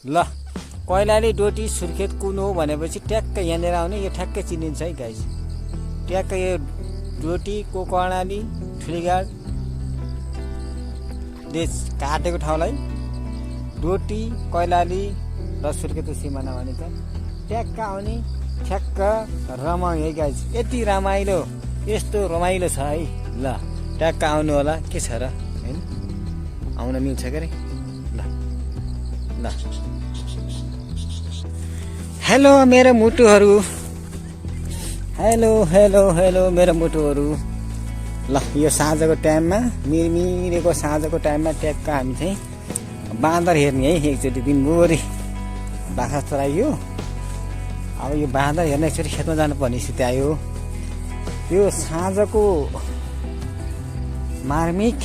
ल कैलाली डोटी सुर्खेत कुन हो भनेपछि ट्याक्क यहाँनिर आउने यो ठ्याक्कै चिनिन्छ है गाइस। ट्याक्क यो डोटीको कर्णाली ठुलीगाड देश काटेको ठाउँलाई डोटी कैलाली र सुर्खेतको सिमाना भनिन्छ। ट्याक्क आउने ठ्याक्क रमाइलो है गाइस। यति रमाइलो यस्तो रमाइलो छ है। ल ट्याक्क आउनु होला के छ र हैन आउन मिल्छ के रे। ल ल हेलो मेरो मुटुहरू, हेलो हेलो हेलो मेरो मुटुहरू। ल यो साँझको टाइममा मिरमिरेको साँझको टाइममा ट्याक्क हामी चाहिँ बाँदर हेर्ने है। एकचोटि दिनभरि बाख्रा चराइयो, अब यो बाँदर हेर्न एकचोटि खेतमा जानुपर्ने स्थिति आयो। यो साँझको मार्मिक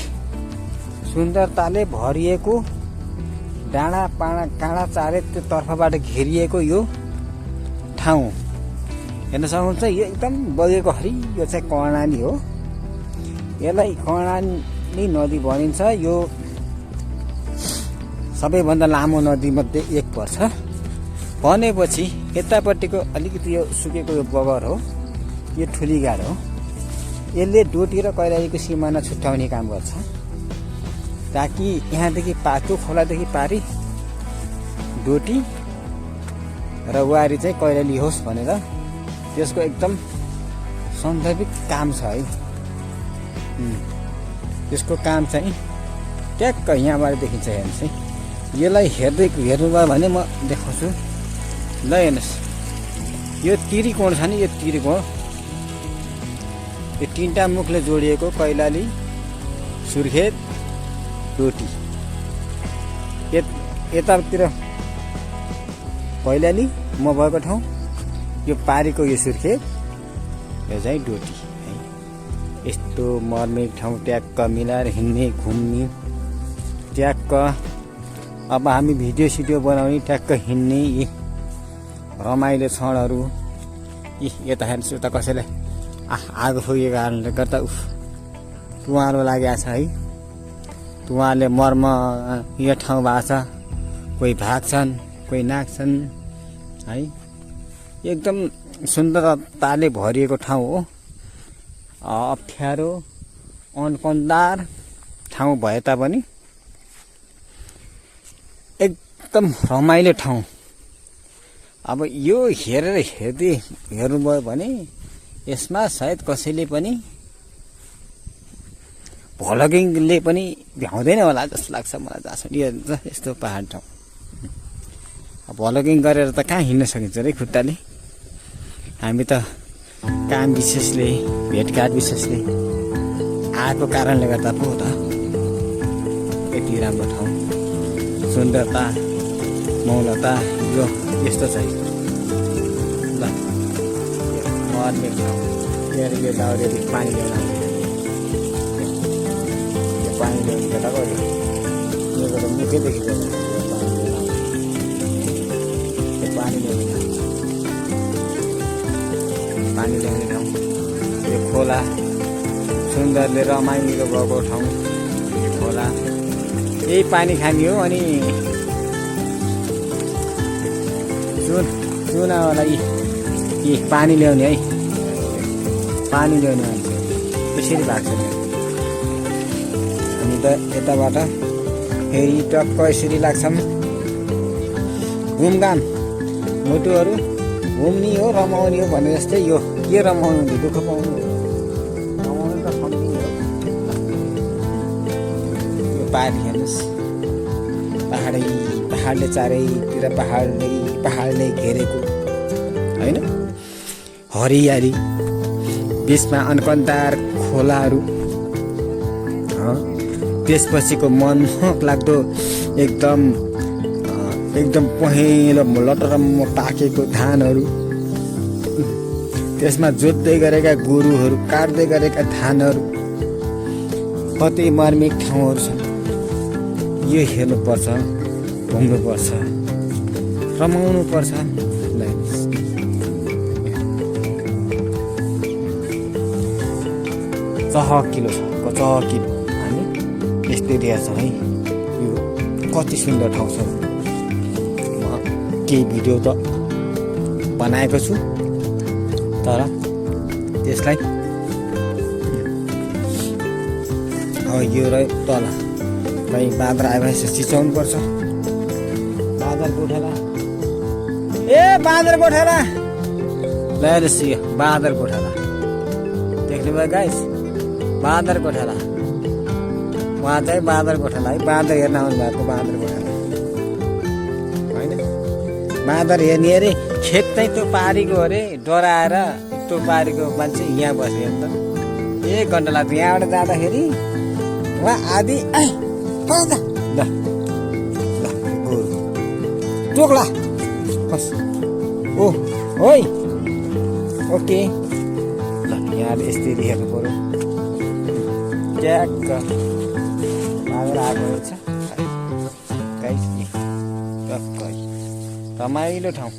सुन्दरताले भरिएको डाँडा पाडा काँडा चारे त्यो तर्फबाट घेरिएको यो ठाउँ हेर्न सक्नुहुन्छ। यो एकदम बगेको हरियो चाहिँ कर्णाली हो। यसलाई कर्णाली नदी भनिन्छ। यो सबैभन्दा लामो नदीमध्ये एक पर्छ भनेपछि यतापट्टिको अलिकति यो सुकेको यो बगर हो, यो ठुलीगाड हो। यसले डोटी र कैलालीको सिमाना छुट्याउने काम गर्छ ताकि यहाँदेखि त्यो खोलादेखि पारी डोटी र वारी चाहिँ कैलाली होस् भनेर त्यसको एकदम सान्दर्भिक काम छ है। त्यसको काम चाहिँ ट्याक्क यहाँबाट देखिन्छ। हेर्नुहोस् है, यसलाई हेर्नुभयो भने म देखाउँछु। ल हेर्नुहोस्, यो त्रिकोण छ नि, यो त्रिकोण यो तीनटा मुखले जोडिएको कैलाली सुर्खेत डोटी। यतातिर कैलाली म भएको ठाउँ, यो पारीको यो सुर्खेत, यो चाहिँ डोटी है। यस्तो मर्मिक ठाउँ ट्याक्क मिलाएर हिँड्ने घुम्ने ट्याक्क। अब हामी भिडियो सिडियो बनाउने ट्याक्क हिँड्ने यी रमाइलो क्षणहरू। यता हेर्नुहोस्, उता कसैलाई आगो फुकेको कारणले गर्दा तुवालो लागेको छ है। तुवाले मर्म यो ठाउँ भएको छ। कोही भाग्छन्, कोही नाग्छन् है। एकदम सुन्दरताले भरिएको ठाउँ हो। अप्ठ्यारो अनकन्दार ठाउँ भए तापनि एकदम रमाइलो ठाउँ। अब यो हेर्नुभयो भने यसमा सायद कसैले पनि भ्लगिङले पनि भ्याउँदैन होला जस्तो लाग्छ मलाई। जहाँसम्म यो यस्तो पहाड ठाउँ भ्लगिङ गरेर त कहाँ हिँड्न सकिन्छ रे खुट्टाले। हामी त काम विशेषले भेटघाट विशेषले आएको कारणले गर्दा पो त यति राम्रो ठाउँ सुन्दरता मौनता यो यस्तो छ। ल मर्ने ठाउँ मेरो यो दाउरेले पानी ल्याउन यो पानी ल्याउने केटाको योको त मुखै देखिँदैन। पानी ल्याउने ठाउँ यो खोला सुन्दरले रमाइलो भएको ठाउँ यो खोला। यही पानी खाने हो। अनि चुनावाला यी पानी ल्याउने है, पानी ल्याउने मान्छे त्यसरी भएको छ। हामी त यताबाट फेरि टक्क यसरी लाग्छौँ घुमघाम। मुटुहरू घुम्ने हो रमाउने हो भने जस्तै यो के रमाउनु दुःख पाउनु रमाउनु त सम्झिने हो। यो पानी हेर्नुहोस्, पहाडले चारैतिर पहाडले घेरेको होइन। हरियाली बिचमा अनकन्दार खोलाहरू, त्यसपछिको मनमोहक लाग्दो एकदम पहेँलो लटरम्म पाकेको धानहरू, त्यसमा जोत्दै गरेका गोरुहरू, काट्दै गरेका धानहरू, कति मार्मिक ठाउँहरू छन्। यो हेर्नुपर्छ, घुम्नुपर्छ, रमाउनुपर्छ। चहकिलो छ, चहकिलो हामी यस्तो एरिया छ है। यो कति सुन्दर ठाउँ छ। केही भिडियो त बनाएको छु, तर त्यसलाई अब यो रह्यो तल भाइ बाँदर आएपछि चिचाउनु पर्छ। बाँदर गोठाला, ए बाँदर गोठाला ल सियो, बाँदर गोठाला देख्नुभयो गाइस, बाँदर गोठाला उहाँ चाहिँ बाँदर गोठाला है, बाँदर हेर्न आउनु भएको बाँदर गोठाला होइन। बाँदर हेर्ने अरे खेत चाहिँ त्यो पारीको अरे, डराएर त्यो पारीको मान्छे यहाँ बस्यो नि त। 1 घन्टा लाग्छ यहाँबाट जाँदाखेरि, उहाँ आधी ल ल गोरु टोक्ला बस, ओ ओइ ओके ल यहाँले यस्तै हेर्नु पर्यो। ट्याक्क बाँदर आएको रहेछ गाइस, टक्कै रमाइलो ठाउँ।